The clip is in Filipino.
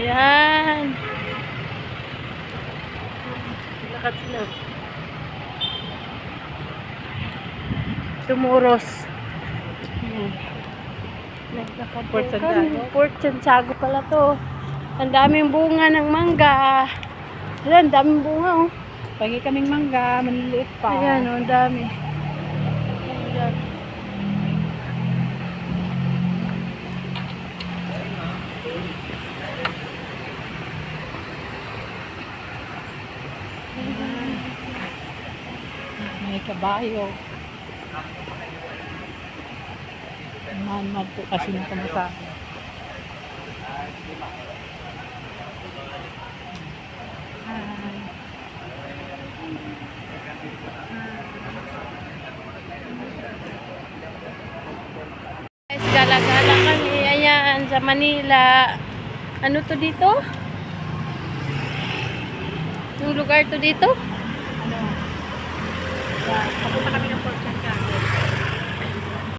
Ayan. Lakad sila. Tumuros. Ayan. Naglakad Port po Santiago. kami. Port Santiago pala to. Ang daming bunga ng mangga. Ayan, daming bunga oh. Pagi kaming mangga, maliliit pa. Ayan oh, ang dami. Ayan. May kabayo. Mahal po kasi ng kamasahe. Guys, gala-gala kami. Ayan, sa Manila. Ano to dito? Yung lugar to dito? Papunta kami